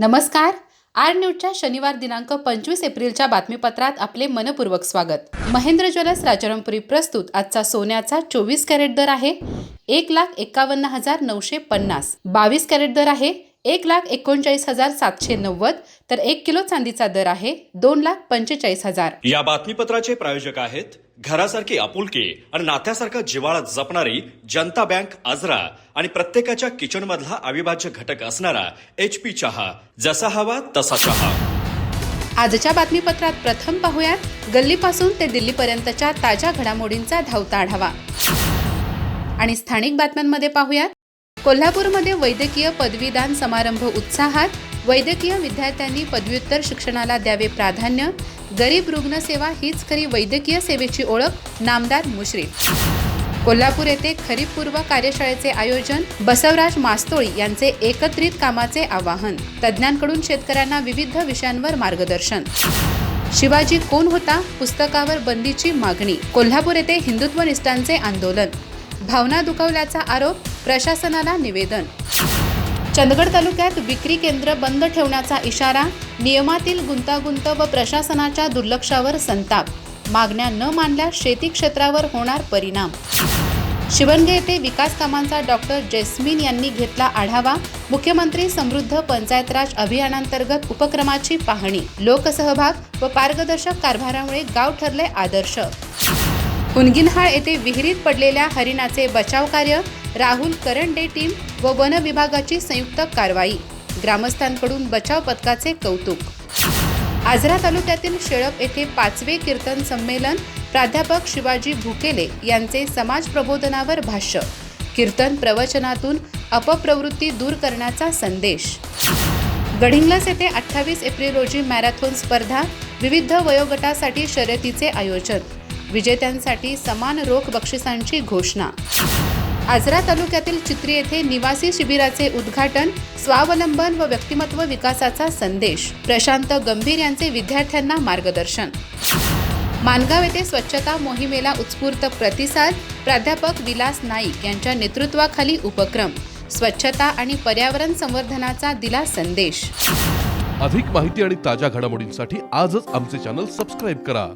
नमस्कार. आर न्यूजच्या शनिवार दिनांक 25 एप्रिलच्या बातमीपत्रात आपले मनपूर्वक स्वागत. महेंद्र ज्वेलर्स राजारामपुरी प्रस्तुत आजचा सोन्याचा 24 कॅरेट दर आहे 1,51,950. 22 कॅरेट दर आहे 1,39,790. तर 1 किलो चांदीचा दर आहे 2,45,000. या बातमीपत्राचे प्रायोजक आहेत घरासारखी आपुलकी आणि नात्यासारखा जिव्हाळा जपणारी जनता बँक आजरा आणि प्रत्येकाच्या किचन मधला अविभाज्य घटक असणारा HP चहा. जसा हवा तसा चहा. आजच्या बातमीपत्रात प्रथम पाहूयात गल्लीपासून ते दिल्लीपर्यंतच्या ताज्या घडामोडींचा धावता आढावा. आणि स्थानिक बातम्यांमध्ये पाहूयात कोल्हापूरमध्ये वैद्यकीय पदवीदान समारंभ उत्साहात. वैद्यकीय विद्यार्थ्यांनी पदव्युत्तर शिक्षणाला द्यावे प्राधान्य. गरीब रुग्णसेवा हीच खरी वैद्यकीय सेवेची ओळख. नामदार मुश्रीफ. कोल्हापूर येथे खरीप पूर्व कार्यशाळेचे आयोजन. बसवराज मास्तोळी यांचे एकत्रित कामाचे आवाहन. तज्ज्ञांकडून शेतकऱ्यांना विविध विषयांवर मार्गदर्शन. शिवाजी कोण होता पुस्तकावर बंदीची मागणी. कोल्हापूर येथे हिंदुत्वनिष्ठांचे आंदोलन. भावना दुखावल्याचा आरोप. प्रशासनाला निवेदन. चंदगड तालुक्यात विक्री केंद्र बंद ठेवण्याचा इशारा. नियमातील गुंतागुंत व प्रशासनाच्या दुर्लक्षावर संताप. मागण्या न मानल्यास शेती क्षेत्रावर होणार परिणाम. शिवणगे येथे विकास कामांचा डॉक्टर जैस्मिन यांनी घेतला आढावा. मुख्यमंत्री समृद्ध पंचायत राज अभियानांतर्गत उपक्रमाची पाहणी. लोकसहभाग व पारदर्शक कारभारामुळे गाव ठरले आदर्श. हुनगिनहाळ येथे विहिरीत पडलेल्या हरिणाचे बचाव कार्य. राहुल करंडे टीम व वन विभागाची संयुक्त कारवाई. ग्रामस्थांकडून बचाव पथकाचे कौतुक. आजरा तालुक्यातील शेळप येथे 5वे कीर्तन संमेलन. प्राध्यापक शिवाजी भुकेले यांचे समाज प्रबोधनावर भाष्य. कीर्तन प्रवचनातून अपप्रवृत्ती दूर करण्याचा संदेश. गडिंग्लज येथे 28 एप्रिल रोजी मॅरेथॉन स्पर्धा. विविध वयोगटासाठी शर्यतीचे आयोजन. विजेत्यांसाठी समान रोख बक्षिसांची घोषणा. आजरा तालुक्यातील चित्री येथे निवासी शिबिराचे उद्घाटन. स्वावलंबन व व्यक्तिमत्व विकासाचा संदेश. प्रशांत गंभीर यांचे विद्यार्थ्यांना मार्गदर्शन. मानगाव येथे स्वच्छता मोहिमेला उत्स्फूर्त प्रतिसाद. प्राध्यापक विलास नाईक यांच्या नेतृत्वाखाली उपक्रम. स्वच्छता आणि पर्यावरण संवर्धनाचा दिला संदेश. अधिक माहिती आणि ताज्या घडामोडींसाठी आजच आमचे चॅनल सबस्क्राईब करा.